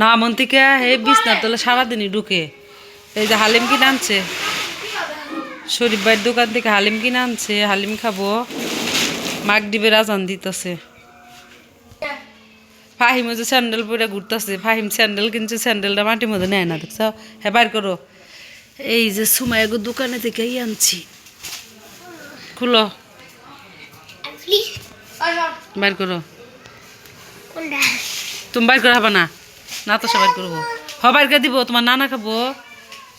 না মন থেকে হে বিছনার তলে সারাদিনই ঢুকে। এই যে হালিম কিনে আনছে শরীফ ভাইয়ের দোকান থেকে, হালিম কিনে আনছে, হালিম খাবো। মাগরিবের আজান দিতেছে। ফাহিম যে স্যান্ডেল পরে ঘুরতেছে, ফাহিম স্যান্ডেল কিনছে, স্যান্ডেলটা মাটির মধ্যে নেয় না, দেখছ? হ্যাঁ বাইর করো। এই যে সুমাইয়াগো দোকানে থেকে আনছি, খুলো বাইর করো। তুমি বাইর করে হবা না, না তো সবাই করবো। হ বাইর করে দিব, তোমার নানা খাবো।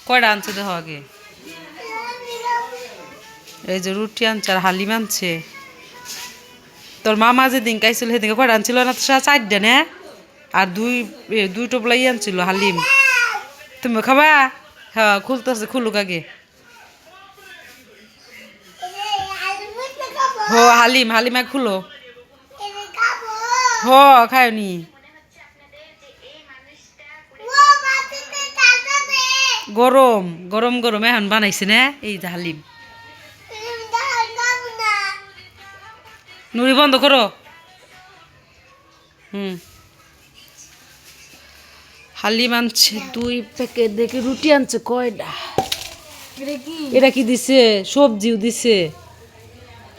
কয়টা আনছে দেখো আগে। এই যে রুটি আনছে আর হালিম আনছে। তোর মামা যেদিন খাইছিল সেদিনকে কয়টা আনছিল না তো? 4টা না? আর দুই টোপলাই আনছিল হালিম। তুমি খাবা? হ্যাঁ খুলতেছে, খুলুক আগে। হো হালিম, হালিম এক খুলো। হ খায়নি। গরম গরম গরম এখন বানাইছে না এই যে হালিম। নুরি বন্ধ করো। হালিম আনছে 2 প্যাকেট। দেখি রুটি আনছে কয়টা। এটা কি দিছে? সবজিও দিছে,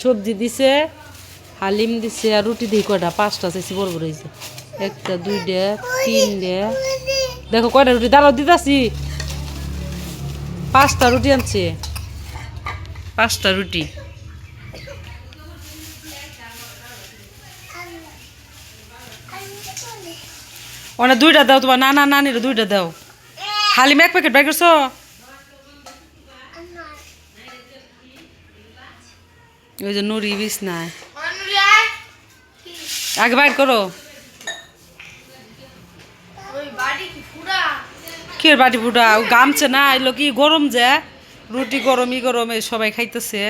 সবজি দিছে, হালিম দিছে আর রুটি দিয়ে কয়টা? 5টা চাইছি, বড় বড় হয়েছে। 1টা 2টা 3টা। দেখো কয়টা রুটি দাঁড়াও দিতেছি। 5টা রুটি আনছে, 5টা রুটি। ওনা 2টা দাও, তোমার নানা নানির 2টা দাও। হালিম 1 প্যাকেট বাই করছো? ওই যে নুরি বিছনায়। আগে বাইর করো। কি বাটি ফুটা গামছে না? এলো কি গরম যে রুটি গরম, ই গরম, সবাই খাইতেছে।